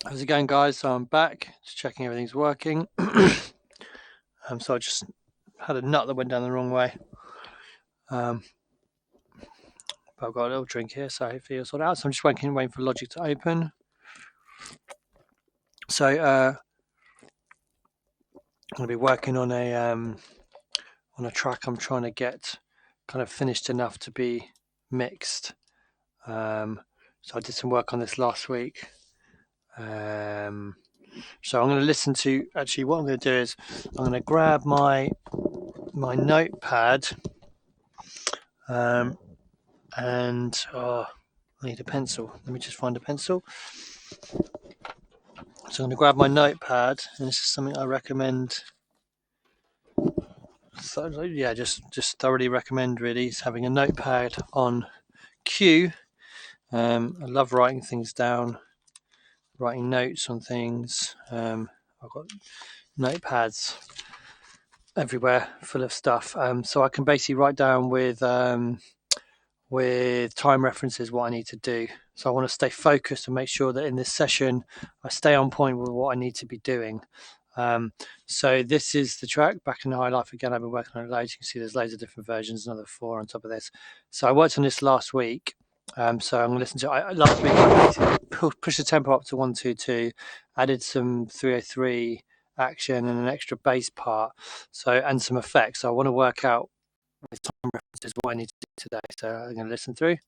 How's it going, guys? So I'm back, just checking everything's working. So I just had a nut that went down the wrong way. But I've got a little drink here, so hopefully it'll sort it out. So I'm just waiting for Logic to open. So I'm going to be working on a track I'm trying to get kind of finished enough to be mixed. So I did some work on this last week. So I'm going to listen to. Actually, what I'm going to do is I'm going to grab my notepad. And I need a pencil. Let me just find a pencil. So I'm going to grab my notepad, and this is something I recommend. So, yeah, just thoroughly recommend. Really, is having a notepad on cue. I love writing things down, writing notes on things. I've got notepads everywhere full of stuff, so I can basically write down with time references what I need to do. So I want to stay focused and make sure that in this session I stay on point with what I need to be doing. So this is the track, Back in the High Life Again. I've been working on it loads. You can see there's loads of different versions, another 4 on top of this. So I worked on this last week. So I'm going to listen to it. Last week I pushed the tempo up to 122, added some 303 action and an extra bass part, and some effects. So I want to work out with time references what I need to do today. So I'm going to listen through.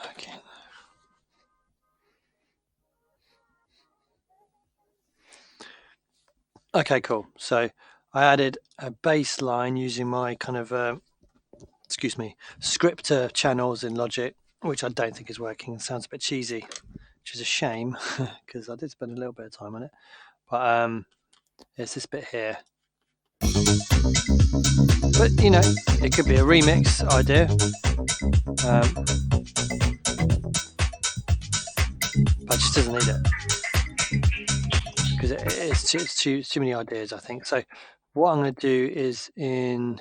Okay. Okay, cool. So I added a bass line using my kind of, scripter channels in Logic, which I don't think is working. It sounds a bit cheesy, which is a shame because I did spend a little bit of time on it. But it's this bit here. But, it could be a remix idea. But it just doesn't need it. Because it's too many ideas, I think. So what I'm going to do is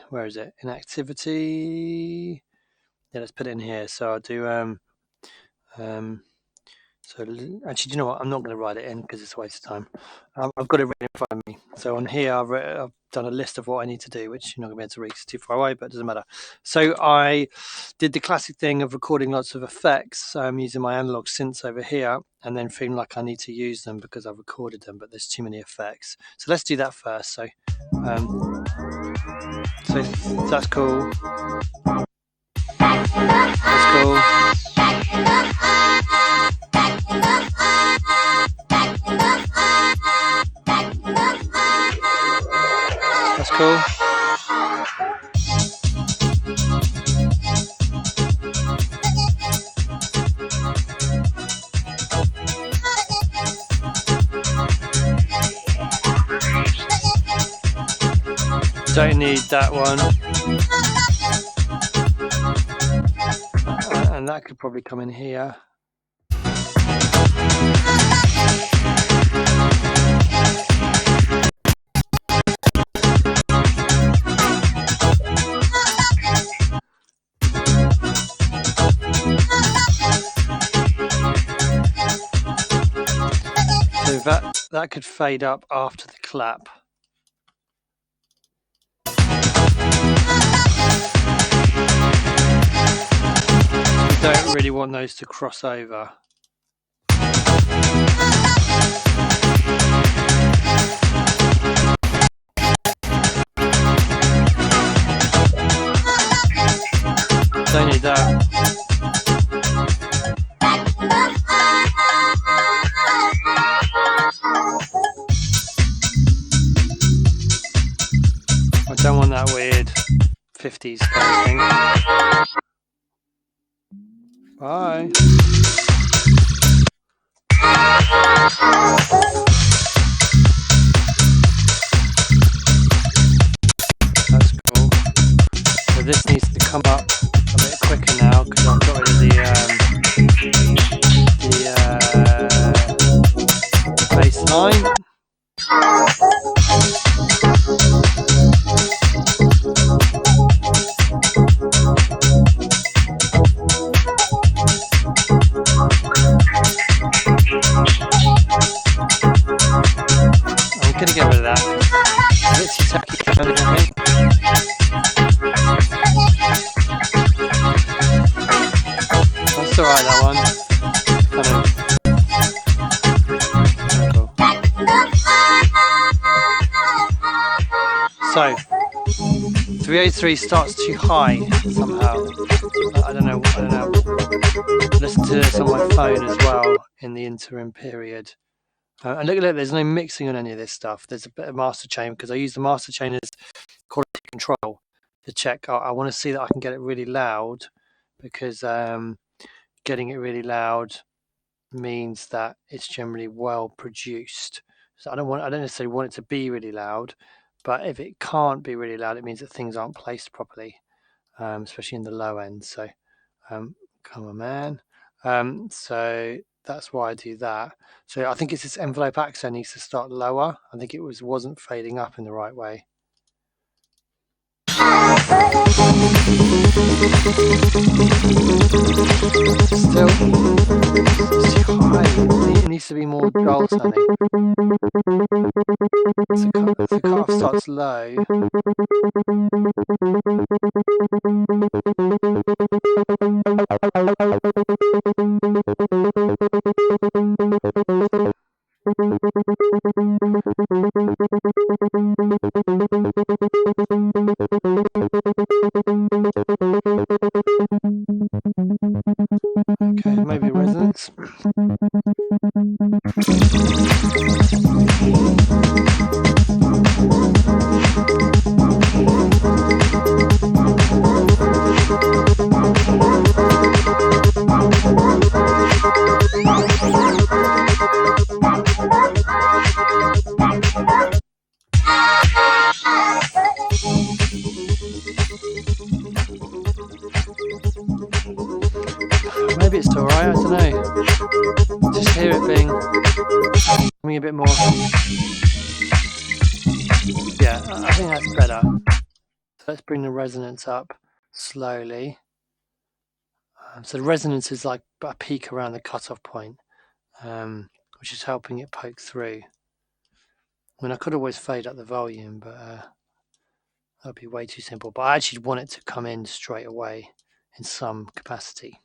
where is it? In activity. Yeah, let's put it in here. So I'll do so actually, do you know what? I'm not going to write it in because it's a waste of time. I've got it written in front of me. So on here, I've done a list of what I need to do, which you're not going to be able to read, it's too far away, but it doesn't matter. So I did the classic thing of recording lots of effects using my analog synths over here, and then feeling like I need to use them because I've recorded them, but there's too many effects. So let's do that first. So that's cool. That's cool. That's cool. Don't need that one. And that could probably come in here. So that could fade up after the clap. We don't really want those to cross over. Don't need that. I don't want that weird 50s kind of thing. Bye. That's cool. So this needs to come up a bit quicker now because I've got rid of the bass line. I'm gonna get rid of that. It's tacky sounding, I think. That's alright, that one. So 303 starts too high somehow. I don't know. Listen to this on my phone as well in the interim period. And look, there's no mixing on any of this stuff. There's a bit of master chain because I use the master chain as quality control to check. I want to see that I can get it really loud because getting it really loud means that it's generally well produced. So I don't necessarily want it to be really loud, but if it can't be really loud, it means that things aren't placed properly, especially in the low end. So come on, man. So that's why I do that. So I think it's this envelope accent needs to start lower. I think it wasn't fading up in the right way. Still, it's too high. It needs to be more dull sounding. The cutoff starts low. Okay, maybe resonance. Maybe it's alright, I don't know. Just hear it being a bit more. Yeah, I think that's better. So let's bring the resonance up slowly. So the resonance is like a peak around the cutoff point, which is helping it poke through. I mean, I could always fade up the volume, but that'd be way too simple. But I actually want it to come in straight away in some capacity.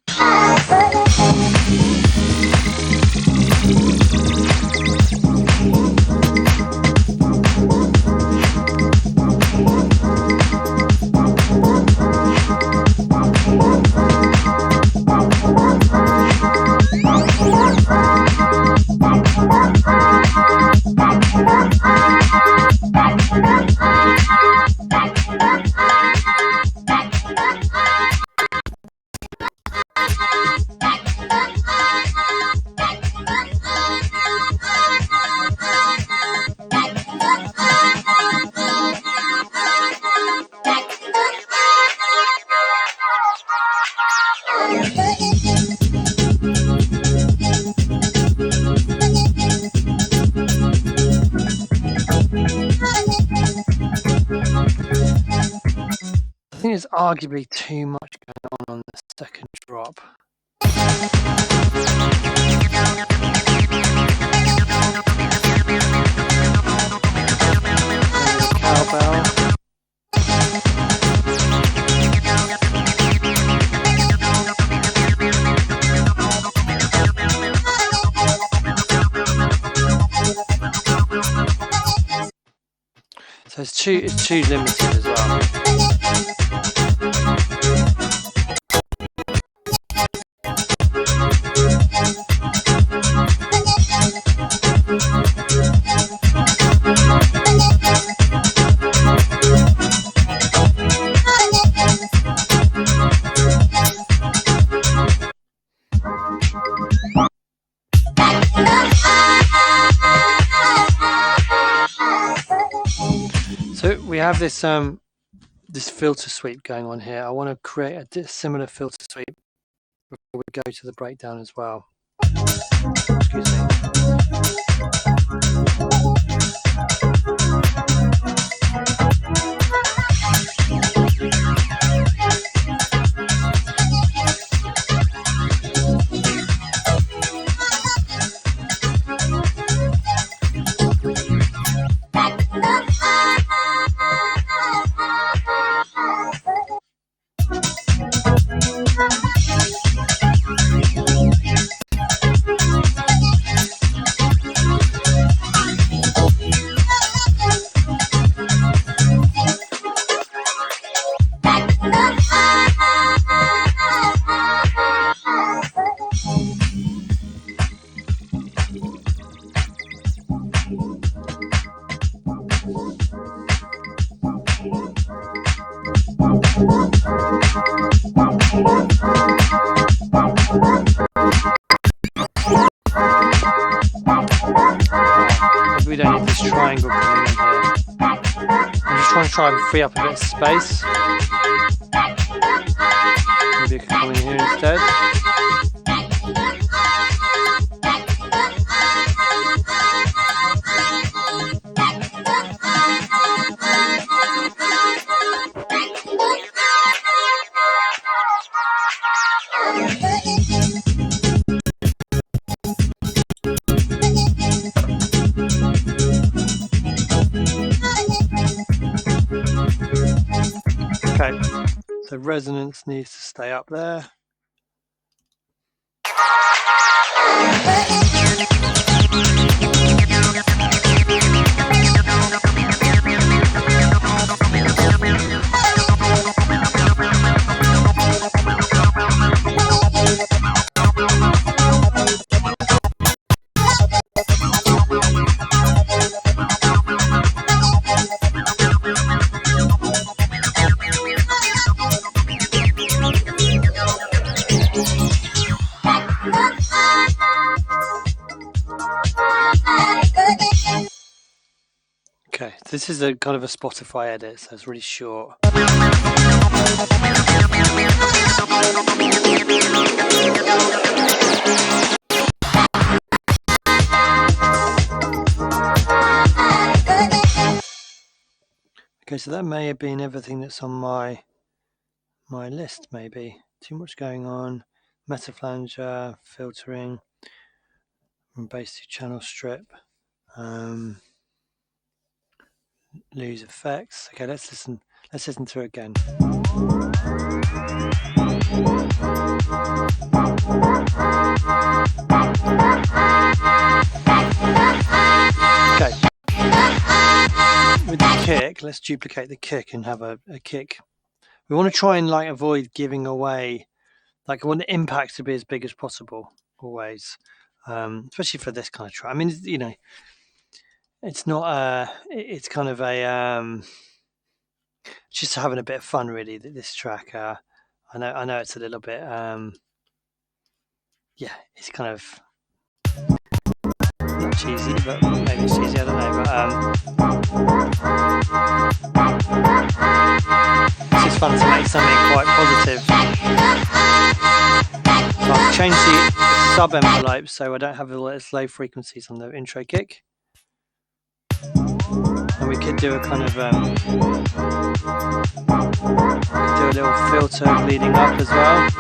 I think there's arguably too much going on the second drop. Cowbell. So it's too limited as well. So we have this this filter sweep going on here. I want to create a similar filter sweep before we go to the breakdown as well. Excuse me. We don't need this triangle coming in here. I'm just trying to free up a bit of space. Maybe it can come in here instead. Okay, so resonance needs to stay up there. Okay, this is a kind of a Spotify edit, so it's really short. Okay, so that may have been everything that's on my list, maybe. Too much going on. Metaflanger, filtering, and basic channel strip. Lose effects. Okay, let's listen to it again. Okay. With the kick, let's duplicate the kick and have a kick. We want to try and avoid giving away, I want the impact to be as big as possible always, especially for this kind of track. I mean, it's not it's kind of a just having a bit of fun really. This track, I know it's a little bit it's kind of not cheesy, but maybe it's cheesy, I don't know, but it's just fun to make something quite positive. So I've changed the sub envelope so I don't have all those low frequencies on the intro kick. And we could do a kind of do a little filter leading up as well.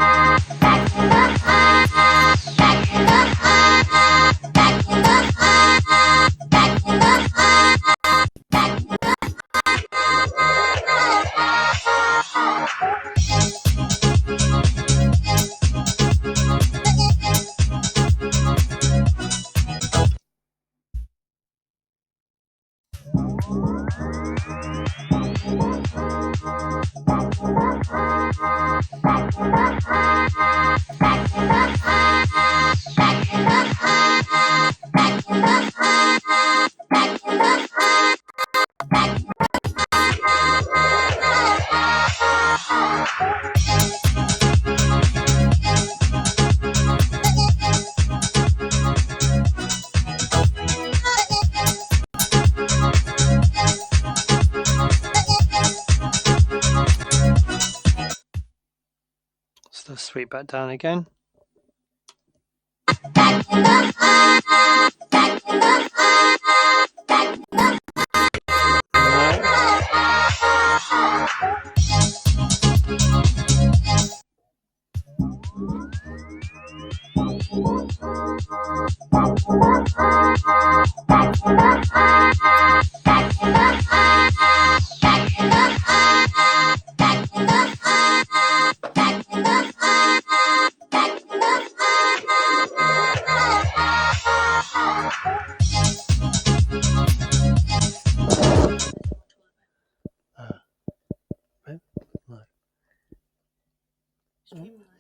So sweep back down again.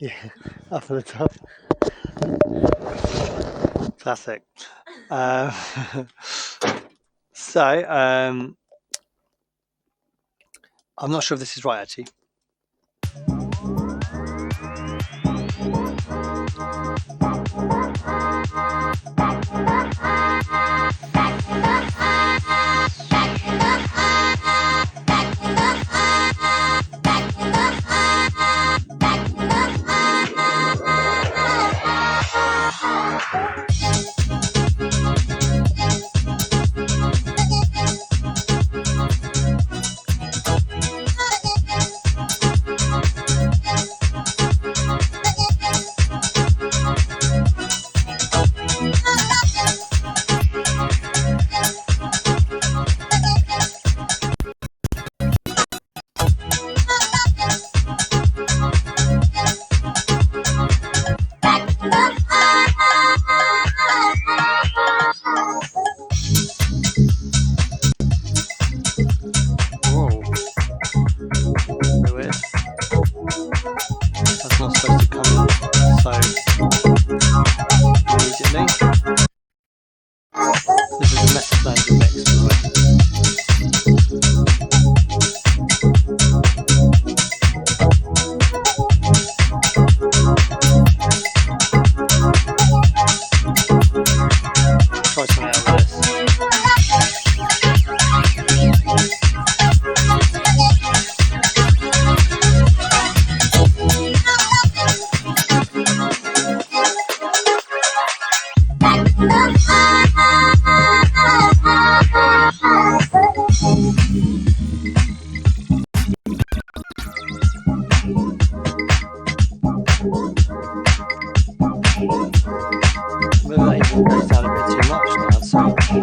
Yeah, up at the top. Classic. So, I'm not sure if this is right actually.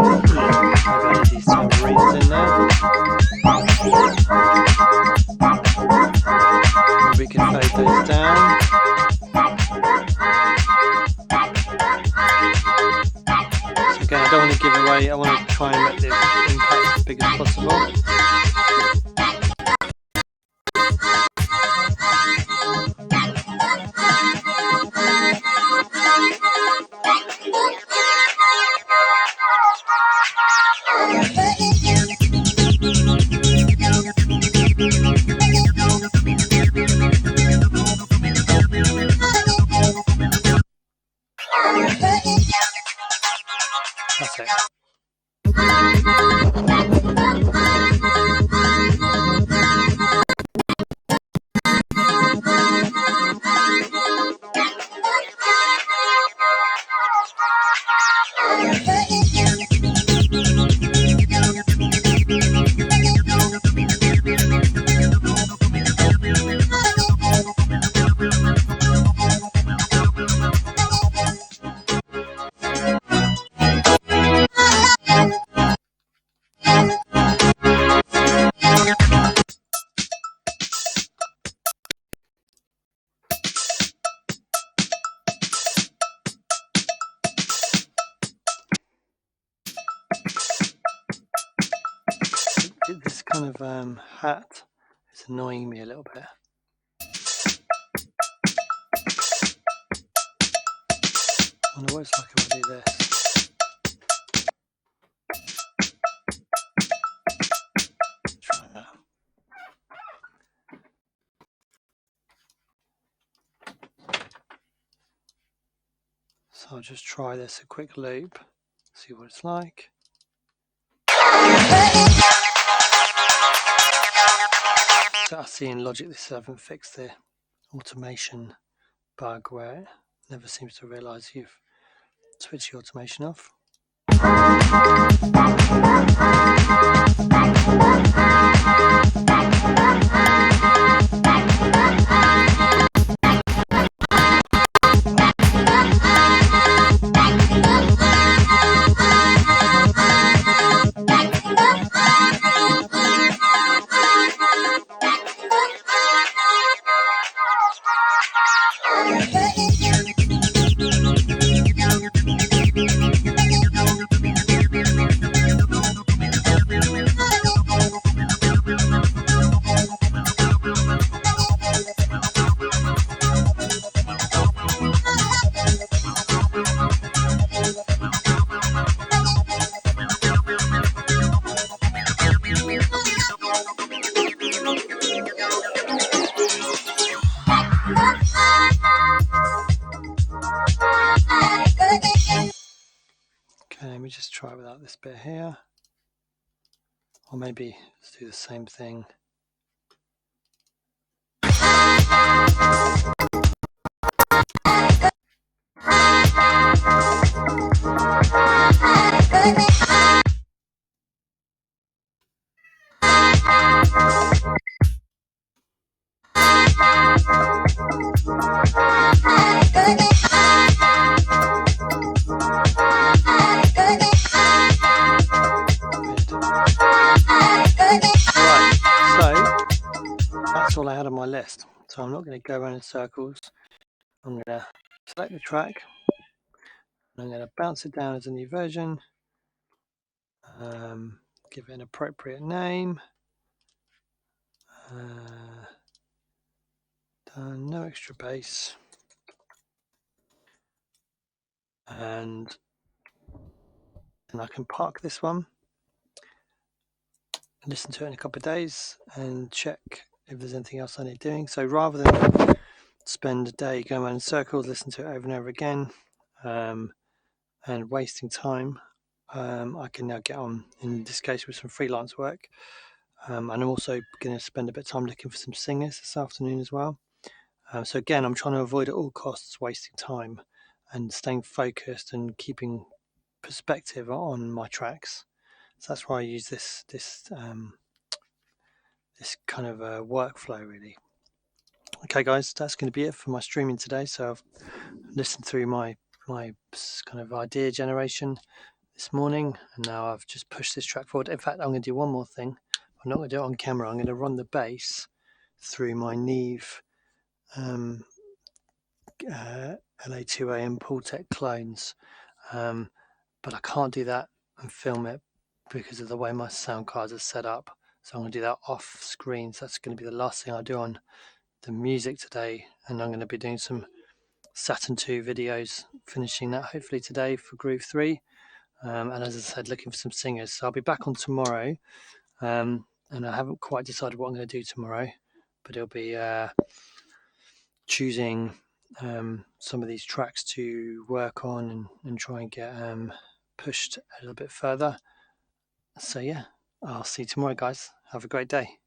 Maybe I need these tambourines in there. Maybe we can fade those down. So again, I don't want to give away, I want to try and make the impact as big as possible. That's it. This kind of hat is annoying me a little bit. I wonder what it's like if I do this. Try that. So I'll just try this a quick loop, see what it's like. So I see in Logic this haven't fixed the automation bug where it never seems to realise you've switched the automation off. Okay, let me just try without this bit here. Or maybe let's do the same thing. That's all I had on my list, so I'm not going to go around in circles. I'm going to select the track, and I'm going to bounce it down as a new version, give it an appropriate name, no extra bass, and I can park this one, listen to it in a couple of days, and check if there's anything else I need doing. So rather than spend a day going around in circles, listen to it over and over again, and wasting time, I can now get on, in this case, with some freelance work. And I'm also going to spend a bit of time looking for some singers this afternoon as well. So again, I'm trying to avoid at all costs wasting time and staying focused and keeping perspective on my tracks. So that's why I use this kind of workflow, really. Okay, guys, that's going to be it for my streaming today. So I've listened through my kind of idea generation. this morning, and now I've just pushed this track forward. In fact, I'm going to do one more thing. I'm not going to do it on camera. I'm going to run the bass through my Neve LA2AM Pultec clones, but I can't do that and film it because of the way my sound cards are set up. So I'm going to do that off screen. So that's going to be the last thing I do on the music today, and I'm going to be doing some Saturn 2 videos, finishing that hopefully today for Groove 3. And as I said, looking for some singers. So I'll be back on tomorrow, and I haven't quite decided what I'm going to do tomorrow, but it'll be choosing some of these tracks to work on and try and get pushed a little bit further. So yeah, I'll see you tomorrow, guys. Have a great day.